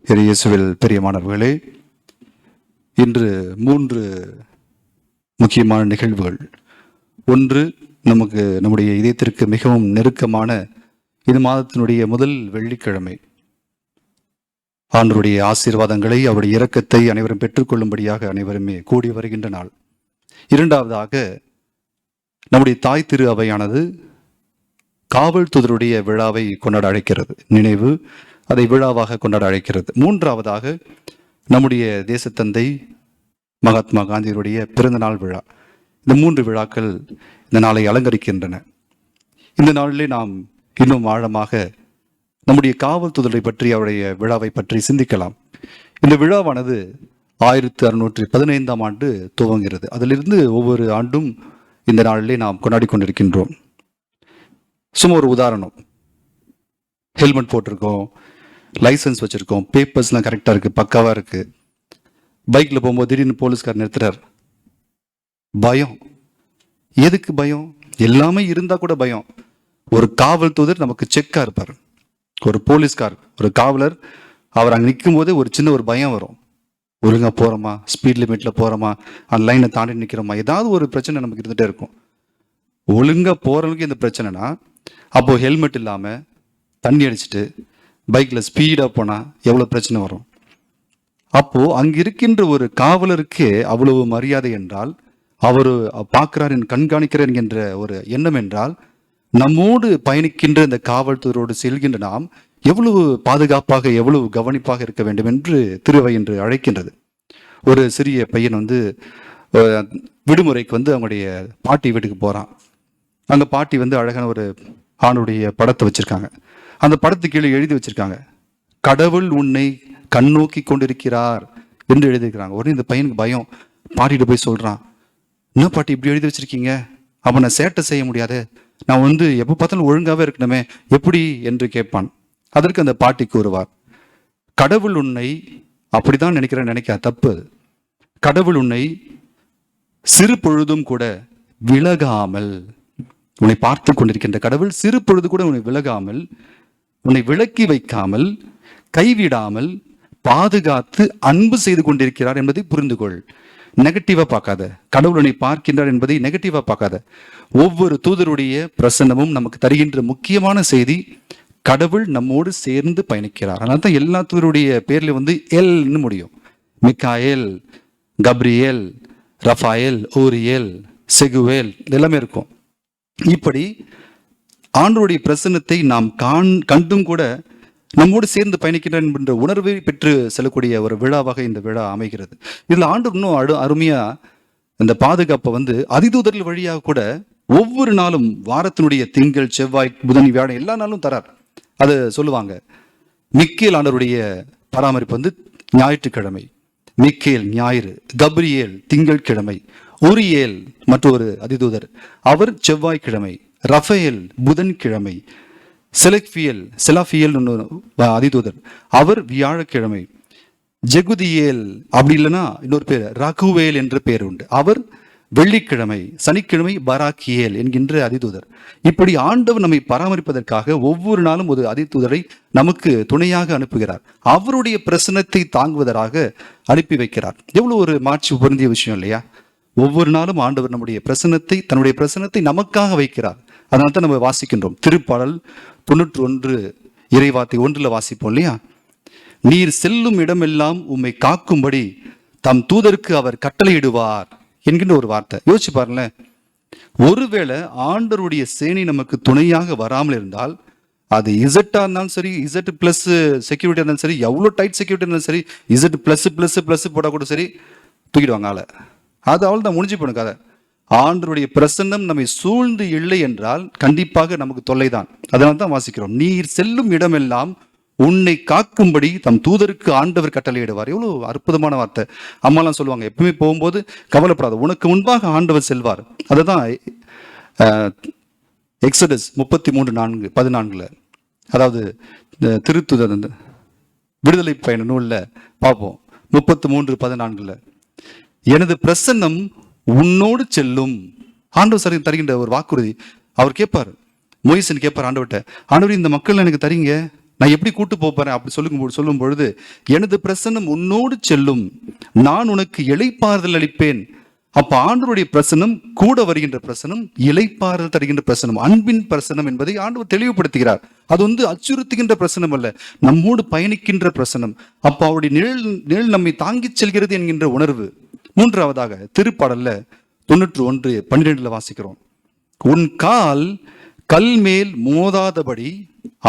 இயேசுவில் பிரியமானவர்களே, இன்று 3 முக்கியமான நிகழ்வுகள். ஒன்று, நம்முடைய இதயத்திற்கு மிகவும் நெருக்கமான இந்த மாதத்தினுடைய முதல் வெள்ளிக்கிழமை. ஆண்டவருடைய ஆசீர்வாதங்களை, அவருடைய இரக்கத்தை அனைவரும் பெற்றுக்கொள்ளும்படியாக அனைவருமே கூடி வருகின்ற நாள். இரண்டாவதாக, நம்முடைய தாய் திரு அவையானது காவல் தூதருடைய விழாவை கொண்டாட அழைக்கிறது. நினைவு அதை விழாவாக கொண்டாட அழைக்கிறது. மூன்றாவதாக, நம்முடைய தேசத்தந்தை மகாத்மா காந்தியுடைய பிறந்த நாள் விழா. இந்த 3 விழாக்கள் இந்த நாளை அலங்கரிக்கின்றன. இந்த நாளிலே நாம் இன்னும் ஆழமாக நம்முடைய காவல் தூதரை பற்றி, அவருடைய விழாவை பற்றி சிந்திக்கலாம். இந்த விழாவானது 1615ஆம் ஆண்டு துவங்குகிறது. அதிலிருந்து ஒவ்வொரு ஆண்டும் இந்த நாளிலே நாம் கொண்டாடி கொண்டிருக்கின்றோம். சும்மா ஒரு உதாரணம், ஹெல்மெட் போட்டிருக்கோம், லைசன்ஸ் வச்சிருக்கோம், பேப்பர்ஸ்லாம் கரெக்டாக இருக்கு, பக்காவா இருக்கு. பைக்ல போகும்போது திடீர்னு போலீஸ்கார் நிறுத்துறார். பயம். எதுக்கு பயம்? எல்லாமே இருந்தா கூட பயம். ஒரு காவல் தூதர் நமக்கு செக்கா இருப்பார். ஒரு போலீஸ்கார், ஒரு காவலர், அவர் அங்கே நிற்கும் போது ஒரு பயம் வரும். ஒழுங்கா போறோமா, ஸ்பீட் லிமிட்ல போறோமா, அந்த லைனை தாண்டி நிற்கிறோமா, ஏதாவது ஒரு பிரச்சனை நமக்கு இருந்துட்டே இருக்கும். ஒழுங்கா போறவங்களுக்கு இந்த பிரச்சனைனா, அப்போ ஹெல்மெட் இல்லாம தண்ணி அடிச்சுட்டு பைக்ல ஸ்பீடா போனா எவ்வளவு பிரச்சனை வரும். அப்போ அங்க இருக்கின்ற ஒரு காவலருக்கு அவ்வளவு மரியாதை என்றால், அவரு பார்க்கிறார், கண்காணிக்கிறார் என்கின்ற ஒரு எண்ணம் என்றால், நம்மோடு பயணிக்கின்ற இந்த காவல்துறையோடு செல்கின்ற நாம் எவ்வளவு பாதுகாப்பாக, எவ்வளவு கவனிப்பாக இருக்க வேண்டும் என்று திருவை என்று அழைக்கின்றது. ஒரு சிறிய பையன் விடுமுறைக்கு அவங்களுடைய பாட்டி வீட்டுக்கு போறான். அங்க பாட்டி அழகான ஒரு ஆணுடைய படத்தை வச்சிருக்காங்க. அந்த படத்துக்கு கீழே எழுதி வச்சிருக்காங்க, கடவுள் உன்னை கண்ணோக்கி கொண்டிருக்கிறார் என்று எழுதியிருக்கிறாங்க. உடனே இந்த பையனுக்கு பயம். பாட்டிட்டு போய் சொல்றான், என்ன பாட்டி இப்படி எழுதி வச்சிருக்கீங்க? அப்ப நான் சேட்டை செய்ய முடியாது, நான் எப்போ பார்த்தாலும் ஒழுங்காவே இருக்கணுமே, எப்படி என்று கேட்பான். அதற்கு அந்த பாட்டி கூறுவார், கடவுள் உன்னை அப்படிதான் நினைக்க தப்பு. கடவுள் உன்னை சிறு பொழுதும் கூட விலகாமல், உன்னை பார்த்து கொண்டிருக்கின்ற கடவுள் சிறு பொழுது கூட உன்னை விலகாமல், உன்னை விலக்கி வைக்காமல், கைவிடாமல் பாதுகாத்து அன்பு செய்து கொண்டிருக்கிறார் என்பதை புரிந்து கொள். நெகட்டிவா பார்க்காத. கடவுள் உன்னை பார்க்கின்றார் என்பதை நெகட்டிவா பார்க்காத. ஒவ்வொரு தூதருடைய பிரசன்னமும் நமக்கு தருகின்ற முக்கியமான செய்தி, கடவுள் நம்மோடு சேர்ந்து பயணிக்கிறார். அதனால தான் எல்லா தூதருடைய பேர்ல எல்னு முடியும். மிக்காயேல், கப்ரியேல், ரஃபாயேல், ஊரியேல், செகுவேல் எல்லாமே இருக்கும். இப்படி ஆண்டவருடைய பிரசன்னத்தை நாம் கண்டும் கூட நம்மோடு சேர்ந்து பயணிக்கின்ற என்கின்ற உணர்வை பெற்று செல்லக்கூடிய ஒரு விழாவாக இந்த விழா அமைகிறது. இதுல ஆண்டு இன்னும் அருமையா இந்த பாதுகாப்பை அதிதூதர்கள் வழியாக கூட ஒவ்வொரு நாளும், வாரத்தினுடைய திங்கள், செவ்வாய், புதன், வியாழன் எல்லா நாளும் தரார். அது சொல்லுவாங்க, மிக்கேல் ஆண்டவருடைய பராமரிப்பு ஞாயிற்றுக்கிழமை, மிக்கேல் ஞாயிறு, கப்ரியேல் திங்கட்கிழமை, ஊரியேல் மற்றொரு அதிதூதர் அவர் செவ்வாய்க்கிழமை, ரஃபேல் புதன்கிழமை, செலாஃபியல் அதிதூதர் அவர் வியாழக்கிழமை, ஜெகுதியேல் அப்படி இல்லைன்னா இன்னொரு பேர் ரகுவேல் என்ற பேர் உண்டு, அவர் வெள்ளிக்கிழமை, சனிக்கிழமை பராக்கியேல் என்கின்ற அதிதூதர். இப்படி ஆண்டவர் நம்மை பராமரிப்பதற்காக ஒவ்வொரு நாளும் ஒரு அதிதூதரை நமக்கு துணையாக அனுப்புகிறார். அவருடைய பிரசன்னத்தை தாங்குவதற்காக அனுப்பி வைக்கிறார். எவ்வளவு ஒரு மாட்சி பொருந்திய விஷயம் இல்லையா? ஒவ்வொரு நாளும் ஆண்டவர் தன்னுடைய பிரசன்னத்தை நமக்காக வைக்கிறார். அதனால தான் நம்ம வாசிக்கின்றோம். திருப்பாடல் 91 இறைவார்த்தை 1 வாசிப்போம் இல்லையா? நீர் செல்லும் இடமெல்லாம் உம்மை காக்கும்படி தம் தூதருக்கு அவர் கட்டளையிடுவார் என்கின்ற ஒரு வார்த்தை. யோசிச்சு பாருங்களேன். ஒருவேளை ஆண்டவருடைய சேனை நமக்கு துணையாக வராமல் இருந்தால், அது இசட்டா இருந்தாலும் சரி, இசட் பிளஸ் செக்யூரிட்டி இருந்தாலும் சரி, எவ்வளோ டைட் செக்யூரிட்டி இருந்தாலும் சரி, இசட் பிளஸ் பிளஸ் பிளஸ் போட்டா கூட சரி, தூக்கிடுவாங்க ஆளை. அது அவள் தான் முடிஞ்சு போன கதை. ஆண்டவருடைய பிரசன்னம் நம்மை சூழ்ந்து இல்லை என்றால் கண்டிப்பாக நமக்கு தொல்லைதான். அதனால தான் வாசிக்கிறோம், நீர் செல்லும் இடமெல்லாம் உன்னை காக்கும்படி தம் தூதருக்கு ஆண்டவர் கட்டளையிடுவார். எவ்வளவு அற்புதமான வார்த்தை. அம்மாலாம் சொல்லுவாங்க, எப்பவுமே போகும்போது கவலைப்படாத, உனக்கு முன்பாக ஆண்டவர் செல்வார். அதுதான் எக்ஸடஸ் 33:14 அதாவது திருத்துதர் விடுதலை பயண நூல்ல பார்ப்போம். 33:14 எனது பிரசன்னம் உன்னோடு செல்லும். ஆண்டவர் சரி தருகின்ற ஒரு வாக்குறுதி. அவர் கேட்பார், மோயிசன் கேட்பார் ஆண்டவர்கிட்ட, ஆண்டவர் இந்த மக்கள் எனக்கு தரீங்க, நான் எப்படி கூட்டு போறேன் அப்படி சொல்லும் பொழுது, எனது பிரசன்னம் உன்னோடு செல்லும், நான் உனக்கு இளைப்பாறுதல் அளிப்பேன். அப்ப ஆண்டவருடைய பிரசனம் கூட வருகின்ற பிரசனம், இளைப்பாறுதல் தருகின்ற பிரசனம், அன்பின் பிரசனம் என்பதை ஆண்டவர் தெளிவுபடுத்துகிறார். அது அச்சுறுத்துகின்ற பிரசனம் அல்ல, நம்மோடு பயணிக்கின்ற பிரசனம். அப்ப அவருடைய நிழல் நம்மை தாங்கிச் செல்கிறது என்கின்ற உணர்வு. மூன்றாவதாக திருப்பாடல்ல 91:12 வாசிக்கிறோம், உன் கால் கல் மேல் மோதாதபடி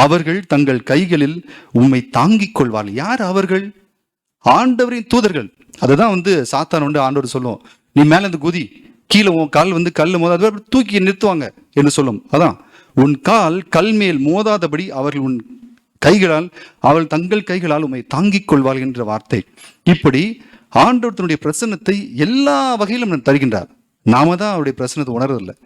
அவர்கள் தங்கள் கைகளில் உம்மை தாங்கிக் கொள்வார்கள். யார் அவர்கள்? ஆண்டவரின் தூதர்கள். அதுதான் சாத்தான் ஆண்டவர் சொல்லுவோம், நீ மேல இருந்து குதி, கீழே உன் கால் கல் மோதாத தூக்கி நிறுத்துவாங்க என்று சொல்லும். அதான் உன் கால் கல் மேல் மோதாதபடி அவர்கள் உன் கைகளால் அவள் தங்கள் கைகளால் உம்மை தாங்கிக் கொள்வார்கள் என்ற வார்த்தை. இப்படி ஆண்டவர் தன்னுடைய பிரசன்னத்தை எல்லா வகையிலும் தருகின்றார். நாம தான் அவருடைய பிரசன்னத்தை உணர்றதில்லை.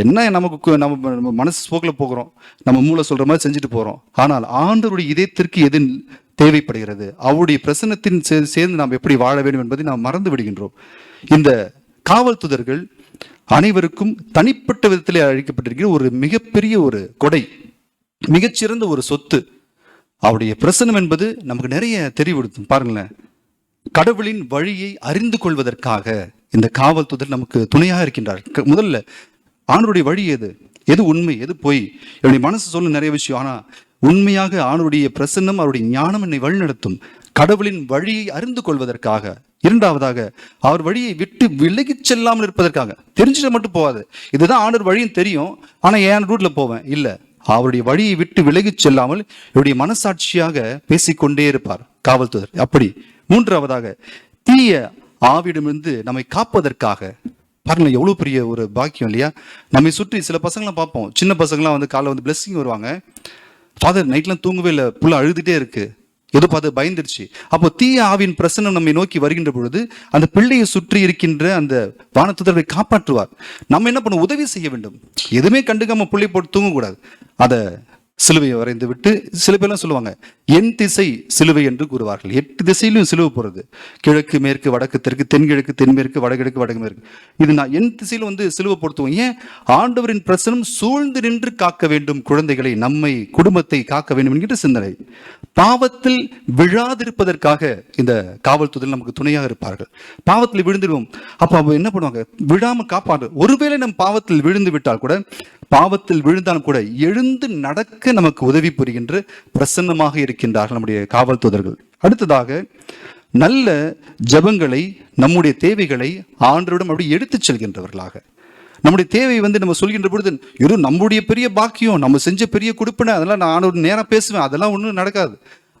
என்ன நம்ம மனசு போக்கில் போகிறோம், நம்ம மூளை சொல்ற மாதிரி செஞ்சுட்டு போறோம். ஆனால் ஆண்டவருடைய இதயத்திற்கு எது தேவைப்படுகிறது, அவருடைய பிரசன்னத்தின் சேர்ந்து நாம் எப்படி வாழ வேண்டும் என்பதை நாம் மறந்து விடுகின்றோம். இந்த காவல் தூதர்கள் அனைவருக்கும் தனிப்பட்ட விதத்திலே அழைக்கப்பட்டிருக்கிற ஒரு மிகப்பெரிய ஒரு கொடை, மிகச்சிறந்த ஒரு சொத்து. அவருடைய பிரசன்னம் என்பது நமக்கு நிறைய தெரிவிடுத்தும். பாருங்களேன், கடவுளின் வழியை அறிந்து கொள்வதற்காக இந்த காவல் தூதர் நமக்கு துணையாக இருக்கின்றார். முதல்ல ஆண்டவருடைய வழி எது உண்மை, எது பொய், என்னுடைய மனசு சொல்லும் நிறைய விஷயம். ஆனா உண்மையாக ஆண்டவருடைய பிரசன்னம், அவருடைய ஞானம் என்னை வழிநடத்தும். கடவுளின் வழியை அறிந்து கொள்வதற்காக. இரண்டாவதாக அவர் வழியை விட்டு விலகி செல்லாமல் இருப்பதற்காக. தெரிஞ்சுட்டு மட்டும் போகாது, இதுதான் ஆண்டவர் வழியும் தெரியும், ஆனா ஏன் ரூட்ல போவேன் இல்ல, அவருடைய வழியை விட்டு விலகி செல்லாமல் என்னுடைய மனசாட்சியாக பேசிக்கொண்டே இருப்பார் காவல் தூதர். அப்படி மூன்றாவதாக தீய ஆவிடமிருந்து நம்மை காப்பதற்காக. பாருங்களேன், எவ்வளவு பெரிய ஒரு பாக்கியம் இல்லையா? நம்மை சுற்றி சில பசங்களாம் பார்ப்போம், சின்ன பசங்களாம் காலைல பிளெஸிங் வருவாங்க, ஃபாதர் நைட்லாம் தூங்கவே இல்லை, புள்ள அழுதுகிட்டே இருக்கு, ஏதோ பார்த்து பயந்துருச்சு. அப்போ தீய ஆவின் பிரசன்னம் நம்மை நோக்கி வருகின்ற பொழுது அந்த பிள்ளையை சுற்றி இருக்கின்ற அந்த வானதூதரை காப்பாற்றுவார். நம்ம என்ன பண்ண, உதவி செய்ய வேண்டும். எதுவுமே கண்டுக்காம பிள்ளை போட்டு தூங்கக்கூடாது. அதை சிலுவையை வரைந்து விட்டு, சில பேர்லாம் சொல்லுவாங்க என் திசை சிலுவை என்று கூறுவார்கள். 8 திசையிலும் சிலுவை போறது, கிழக்கு மேற்கு வடக்கு தெற்கு தென்கிழக்கு தென்மேற்கு வடகிழக்கு வடக்கு மேற்கு. இது நான் என் திசையில சிலுவை போடுத்துவோம். ஏன்? ஆண்டவரின் பிரசனம் சூழ்ந்து நின்று காக்க வேண்டும் குழந்தைகளை, நம்மை குடும்பத்தை காக்க வேண்டும் என்கிற சிந்தனை. பாவத்தில் விழாதிருப்பதற்காக இந்த காவல் தூதர் நமக்கு துணையாக இருப்பார்கள். பாவத்தில் விழுந்துடுவோம், அப்ப அவங்க என்ன பண்ணுவாங்க, விழாம காப்பாடு. ஒருவேளை நம் பாவத்தில் விழுந்து விட்டால் கூட, பாவத்தில் விழுந்தாலும் கூட எழுந்து நடக்க நமக்கு உதவி புரிகின்ற பிரசன்னமாக இருக்கின்றார்கள் நம்முடைய காவல் தூதர்கள். அடுத்ததாக நல்ல ஜபங்களை, நம்முடைய தேவைகளை ஆண்டவரிடம் அப்படி எடுத்துச் செல்கின்றவர்களாக. நம்முடைய தேவை நம்ம சொல்கின்ற பொழுது, ஏதோ நம்முடைய பெரிய பாக்கியம், நம்ம செஞ்ச பெரிய கொடுப்பினை, அதெல்லாம் நான் ஆண்டவர் நேரம் பேசுவேன், அதெல்லாம் ஒன்றும் நடக்காது.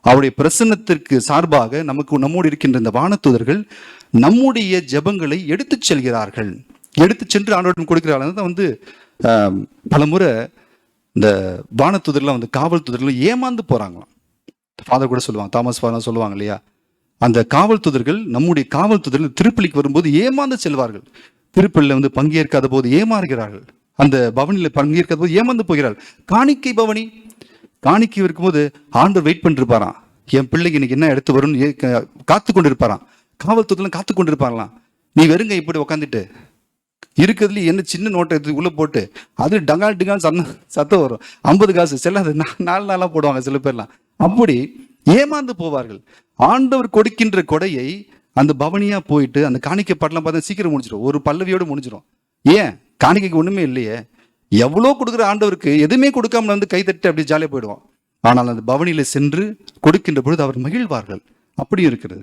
அவருடைய பிரசன்னத்திற்கு சார்பாக நம்மோடு இருக்கின்ற இந்த வானதூதர்கள் நம்முடைய ஜபங்களை எடுத்துச் செல்கிறார்கள். எடுத்து சென்று ஆண்டவரிடம் கொடுக்கிறார்கள். தான் பல முறை இந்த வானதூதர்லாம் காவல் தூதர்கள் ஏமாந்து போறாங்களாம். ஃபாதர் கூட சொல்லுவாங்க, தாமஸ் ஃபாதர் சொல்லுவாங்க இல்லையா, அந்த காவல் தூதர்கள், நம்முடைய காவல் தூதர்கள் திருப்பலிக்கு வரும்போது ஏமாந்து செல்வார்கள். திருப்பலியில பங்கேற்காத போது ஏமாறுகிறார்கள், அந்த பவனியில் பங்கேற்காத போது ஏமாந்து போகிறார்கள். காணிக்கை பவனி, காணிக்கை இருக்கும்போது ஆண்டவர் வெயிட் பண்ணிட்டு இருப்பாராம், என் பிள்ளைக்கு இன்னைக்கு என்ன எடுத்து வரும்னு காத்து கொண்டு இருப்பாராம். காவல் தூதர்கள் காத்து கொண்டு இருப்பாங்களாம். நீ வெறுங்க இப்படி உக்காந்துட்டு இருக்கிறதுல என்ன சின்ன நோட்டை எடுத்து உள்ள போட்டு அது டங்கால் டிங்கால் சத்தம் வரும், 50 காசு செல்லாது, 4 நாளா போடுவாங்க சில பேர்லாம். அப்படி ஏமாந்து போவார்கள். ஆண்டவர் கொடுக்கின்ற கொடையை அந்த பவனியா போயிட்டு அந்த காணிக்கை பாட்டெல்லாம் பார்த்தா சீக்கிரம் முடிஞ்சிடும், ஒரு பல்லவியோடு முடிஞ்சிடும். ஏன்? காணிக்கைக்கு ஒண்ணுமே இல்லையே. எவ்வளோ கொடுக்குற ஆண்டவருக்கு எதுவுமே கொடுக்காம கைத்தட்டு அப்படி ஜாலியாக போயிடுவான். ஆனால் அந்த பவனியில சென்று கொடுக்கின்ற பொழுது அவர் மகிழ்வார்கள். அப்படி இருக்கிறது.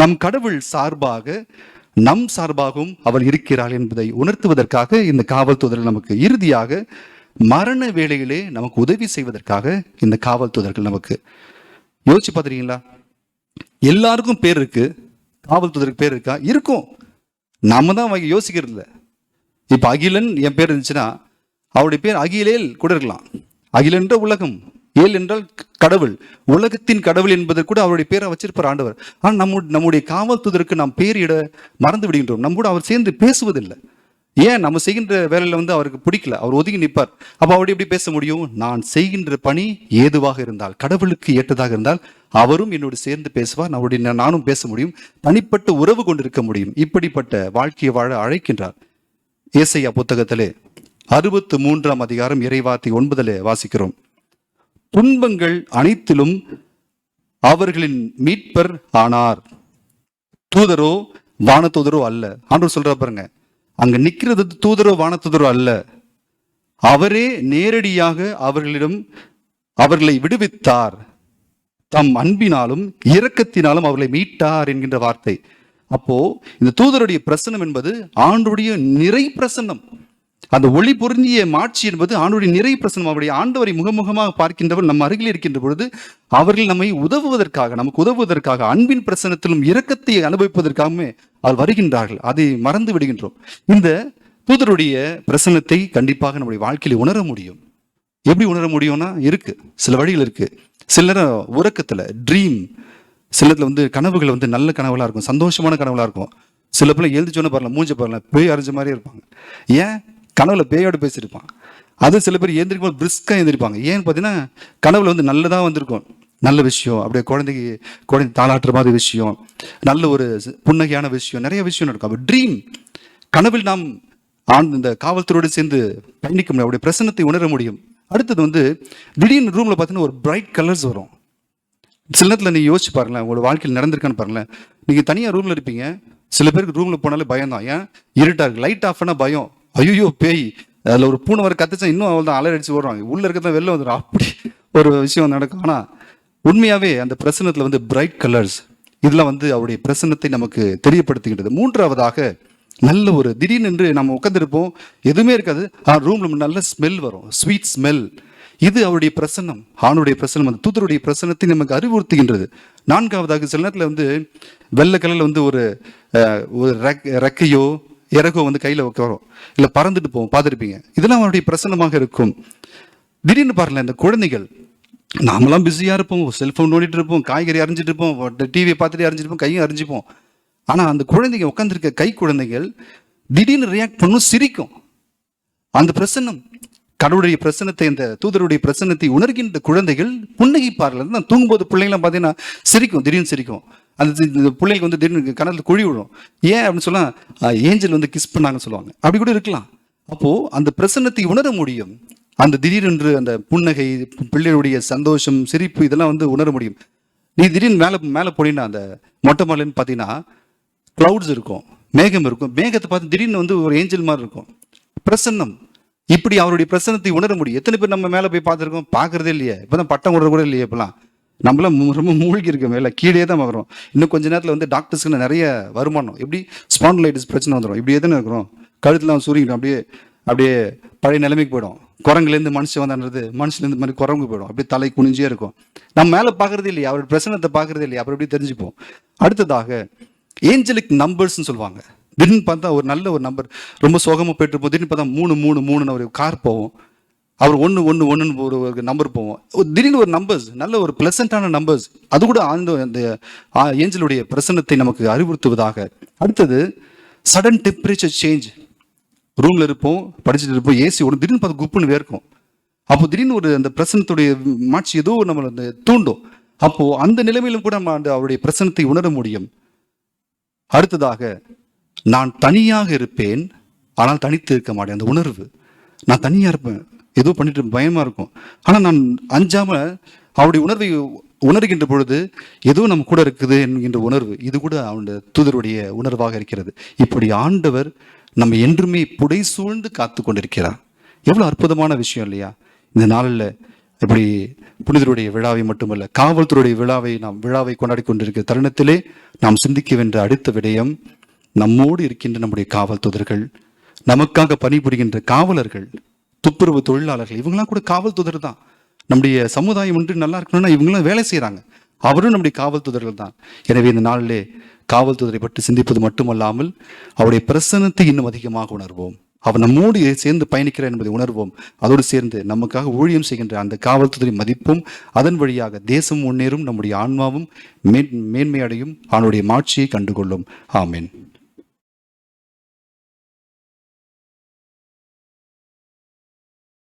நம் கடவுள் சார்பாக, நம் சார்பாகவும் அவர் இருக்கிறார் என்பதை உணர்த்துவதற்காக இந்த காவல் தூதர்கள் நமக்கு, இறுதியாக மரண வேளையிலே நமக்கு உதவி செய்வதற்காக இந்த காவல் தூதர்கள் நமக்கு. யோசிச்சு பார்த்துருக்கீங்களா? எல்லாருக்கும் பேர் இருக்கு, காவல் தூதருக்கு பேர் இருக்கா? இருக்கும், நாம தான் யோசிக்கிறது இல்லை. இப்ப அகிலன் என் பேர் இருந்துச்சுன்னா அவருடைய பேர் அகிலேல் கூட இருக்கலாம். அகிலன் என்ற உலகம், ஏல் என்றால் கடவுள், உலகத்தின் கடவுள் என்பதை கூட அவருடைய பேரை வச்சிருப்பார் ஆண்டவர். ஆனால் நம்முடைய காவல் தூதருக்கு நாம் பேரிட மறந்து விடுகின்றோம். நம்ம கூட அவர் சேர்ந்து பேசுவதில்லை. ஏன்? நம்ம செய்கின்ற வேலையில அவருக்கு பிடிக்கல, அவர் ஒதுங்கி நிற்பார். அப்ப அவருடைய எப்படி பேச முடியும்? நான் செய்கின்ற பணி ஏதுவாக இருந்தால், கடவுளுக்கு ஏற்றதாக இருந்தால் அவரும் என்னோடு சேர்ந்து பேசுவார், நானும் பேச முடியும், தனிப்பட்ட உறவு கொண்டிருக்க முடியும். இப்படிப்பட்ட வாழ்க்கையை வாழ அழைக்கின்றார். ஏசாயா புத்தகத்திலே 63ஆம் அதிகாரம் இறைவார்த்தை 9 வாசிக்கிறோம். துன்பங்கள் அனைத்திலும் அவர்களின் மீட்பர் ஆனார். தூதரோ வானதூதரோ அல்ல. ஆண்டவர் சொல்ற பாருங்க, அங்க நிக்கிறது தூதரோ வானதூதரோ அல்ல, அவரே நேரடியாக அவர்களை விடுவித்தார், தம் அன்பினாலும் இரக்கத்தினாலும் அவர்களை மீட்டார் என்கின்ற வார்த்தை. அப்போ இந்த தூதருடைய பிரசன்னம் என்பது ஆண்டுடைய நிறை பிரசன்னம். அந்த ஒளி பொருந்திய மாட்சி என்பது ஆண்டுடைய நிறை பிரசன்னம். அவருடைய ஆண்டவரை முகமுகமாக பார்க்கின்றவர் நம்ம அருகில் இருக்கின்ற பொழுது அவர்கள் நம்மை உதவுவதற்காக, நமக்கு உதவுவதற்காக, அன்பின் பிரசன்னத்திலும் இரக்கத்தை அனுபவிப்பதற்காகவே அவர் வருகின்றார்கள். அதை மறந்து விடுகின்றோம். இந்த தூதருடைய பிரசன்னத்தை கண்டிப்பாக நம்முடைய வாழ்க்கையில் உணர முடியும். எப்படி உணர முடியும்னா இருக்கு, சில வழிகள் இருக்கு. சில நேரம் உறக்கத்துல ட்ரீம், சில நேரத்துல கனவுகள் நல்ல கனவுகளா இருக்கும், சந்தோஷமான கனவுகளா இருக்கும். சில பேர் எழுந்துச்சோன்னு பாருங்க, மூஞ்ச பாருங்க, பேய் அறிஞ்ச மாதிரி இருப்பாங்க. ஏன்? கனவுல பேயோடு பேசியிருப்பான். அது சில பேர் எழுந்திருக்கும் போது பிரிஸ்கா எழுந்திருப்பாங்க. ஏன்னு பார்த்தீங்கன்னா கனவுல நல்லதா வந்திருக்கும், நல்ல விஷயம், அப்படியே குழந்தை தாளாட்டுற மாதிரி விஷயம், நல்ல ஒரு புன்னகையான விஷயம், நிறைய விஷயம் நடக்கும். அப்போ ட்ரீம், கனவில் நாம் இந்த காவல்துறையோடு சேர்ந்து பயணிக்க முடியும், அவருடைய பிரசன்னத்தை உணர முடியும். அடுத்தது திடீர்னு ரூம்ல பார்த்தீங்கன்னா ஒரு பிரைட் கலர்ஸ் வரும். சில நேரத்தில் நீங்க யோசிச்சு பாருங்களேன், உங்களோட வாழ்க்கையில் நடந்திருக்கான்னு பாருங்களேன். நீங்க தனியா ரூம்ல இருப்பீங்க, சில பேருக்கு ரூம்ல போனாலே பயம் தான். ஏன்? இருட்டா இருக்கு, லைட் ஆஃப் பண்ணா பயம், ஐயோ பேய், அதில் ஒரு பூனை வர கத்துச்சா இன்னும் அவள் தான் அலர் அடிச்சு ஓடுறாங்க, உள்ள இருக்கிறத வெளில வந்துடும், அப்படி ஒரு விஷயம் நடக்கும். ஆனால் உண்மையாவே அந்த பிரசன்னத்தில் பிரைட் கலர்ஸ், இதெல்லாம் அவருடைய பிரசன்னத்தை நமக்கு தெரியப்படுத்துகின்றது. மூன்றாவதாக நல்ல ஒரு திடீர்னு நம்ம உட்காந்துருப்போம், எதுவுமே இருக்காது, ரூம்ல நல்ல ஸ்மெல் வரும், ஸ்வீட் ஸ்மெல். இது அவருடைய பிரசன்னம், ஆணுடைய பிரசன்னம், அந்த தூதருடைய பிரசன்னத்தை நமக்கு அறிவுறுத்துகின்றது. நான்காவதாக சில நேரத்தில் வெள்ளை கலர்ல ஒரு ரெக்கையோ இறகோ கையில வைக்கிறோம், இல்ல பறந்துட்டு போவோம், பார்த்துருப்பீங்க. இதெல்லாம் அவருடைய பிரசன்னமாக இருக்கும். திடீர்னு பாருங்களேன், இந்த குழந்தைகள், நாமெல்லாம் பிஸியா இருப்போம், செல்போன் நோண்டிட்டு இருப்போம், காய்கறி அரிஞ்சிட்டு இருப்போம், டிவியை பார்த்துட்டு அரிஞ்சிருப்போம், கையும் அரிஞ்சிப்போம். ஆனா அந்த குழந்தைங்க உட்காந்துருக்க கை குழந்தைகள் திடீர்னு ரியாக்ட் பண்ணும், சிரிக்கும். அந்த பிரசன்னம், கடவுளுடைய பிரசன்னத்தை, அந்த தூதருடைய பிரசன்னத்தை உணர்கின்ற குழந்தைகள் புன்னகைப்பார்கள். தூங்கும்போது பிள்ளைங்களாம் பார்த்தீங்கன்னா சிரிக்கும், திடீர்னு சிரிக்கும். அந்த பிள்ளைங்களுக்கு திடீர்னு கணத்துல குழி விடும். ஏன் அப்படின்னு சொன்னா ஏஞ்சல் கிஸ் பண்ணாங்கன்னு சொல்லுவாங்க, அப்படி கூட இருக்கலாம். அப்போ அந்த பிரசன்னத்தை உணர முடியும். அந்த திடீரென்று அந்த புன்னகை, பிள்ளைகளுடைய சந்தோஷம், சிரிப்பு, இதெல்லாம் உணர முடியும். நீ திடீர்னு மேலே போனீங்கன்னா அந்த மொட்டை மாலைன்னு பார்த்தீங்கன்னா கிளவுட்ஸ் இருக்கும், மேகம் இருக்கும், மேகத்தை பார்த்து திடீர்னு ஒரு ஏஞ்சல் மாதிரி இருக்கும், பிரசன்னம். இப்படி அவருடைய பிரசன்னத்தை உணர முடியும். எத்தனை பேர் நம்ம மேலே போய் பார்த்துருக்கோம்? பார்க்கறதே இல்லையே, இப்போதான் பட்டம் கொடுற கூட இல்லையே. இப்பெல்லாம் நம்மளாம் ரொம்ப மூழ்கி இருக்கோம், மேலே கீழே தான் வரும். இன்னும் கொஞ்ச நேரத்தில் டாக்டர்ஸ்க்கு நிறைய வருமானம், எப்படி ஸ்பாண்டிலைட்டிஸ் பிரச்சனை வந்துடும், இப்படி எதுன்னு இருக்கிறோம், கழுத்துலாம் சுருங்கிடும், அப்படியே பழைய நிலைமைக்கு போயிடும். குரங்குலேருந்து மனுஷன் வந்தான்றது, மனுஷன்லேருந்து மாதிரி குரங்கு போயிடும், அப்படியே தலை குனிஞ்சே இருக்கும். நம்ம மேலே பார்க்கறதே இல்லையா, அவருடைய பிரசன்னத்தை பார்க்கறதே இல்லையா, அப்புறம் எப்படி தெரிஞ்சுப்போம். அடுத்ததாக ஏஞ்சலிக் நம்பர்ஸ்ன்னு சொல்லுவாங்க. திடீர்னு பார்த்தா ஒரு நல்ல ஒரு நம்பர், ரொம்ப சோகமாக போயிட்டு இருப்போம், திடீர்னு பார்த்தா 3 ஒரு கார் போவோம், அவர் 1 ஒரு நம்பர் போவோம், திடீர்னு ஒரு நம்பர்ஸ், நல்ல ஒரு பிளசண்டான நம்பர்ஸ், அது கூட அந்த ஏஞ்சலுடைய பிரசன்னத்தை நமக்கு அறிவுறுத்துவதாக. அடுத்தது சடன் டெம்பரேச்சர் சேஞ்ச். ரூம்ல இருப்போம், படிச்சுட்டு இருப்போம், ஏசி ஓடும், திடீர்னு பார்த்து குப்புன்னு வேர்க்கும். அப்போ திடீர்னு அந்த பிரசன்னத்துடைய மாட்சி ஏதோ நம்மளை தூண்டும். அப்போ அந்த நிலைமையிலும் கூட நம்ம அவருடைய பிரசன்னத்தை உணர முடியும். அடுத்ததாக நான் தனியாக இருப்பேன், ஆனால் தனித்து இருக்க மாட்டேன். அந்த உணர்வு, நான் தனியா இருப்பேன், ஏதோ பண்ணிட்டு பயமா இருக்கும், ஆனா நான் அஞ்சாம அவருடைய உணர்வை உணர்கின்ற பொழுது ஏதோ நம்ம கூட இருக்குது என்கின்ற உணர்வு, இது கூட அவனுடைய தூதருடைய உணர்வாக இருக்கிறது. இப்படி ஆண்டவர் நம்ம என்றுமே புடை சூழ்ந்து காத்து கொண்டிருக்கிறார். எவ்வளவு அற்புதமான விஷயம் இல்லையா? இந்த நாளில் இப்படி புனிதருடைய விழாவை மட்டுமல்ல, காவல்துறையுடைய விழாவை கொண்டாடி கொண்டிருக்கிற தருணத்திலே நாம் சிந்திக்க வேண்டிய அடுத்த விடயம், நம்மோடு இருக்கின்ற நம்முடைய காவல் தூதர்கள், நமக்காக பணிபுரிகின்ற காவலர்கள், துப்புரவு தொழிலாளர்கள், இவங்கெல்லாம் கூட காவல் தூதர் தான். நம்முடைய சமுதாயம் ஒன்று நல்லா இருக்கணும்னா இவங்கெல்லாம் வேலை செய்யறாங்க, அவரும் நம்முடைய காவல் தூதர்கள் தான். எனவே இந்த நாளிலே காவல் தூதரை பற்றி சிந்திப்பது மட்டுமல்லாமல் அவருடைய பிரசன்னத்தை இன்னும் அதிகமாக உணர்வோம். அவர் நம்மோடு சேர்ந்து பயணிக்கிறார் என்பதை உணர்வோம். அதோடு சேர்ந்து நமக்காக ஊழியம் செய்கின்ற அந்த காவல் தூதரை மதிப்பும், அதன் வழியாக தேசம் முன்னேறும், நம்முடைய ஆன்மாவும் மேன்மையடையும், அவனுடைய மாட்சியை கண்டுகொள்ளும். ஆமேன்.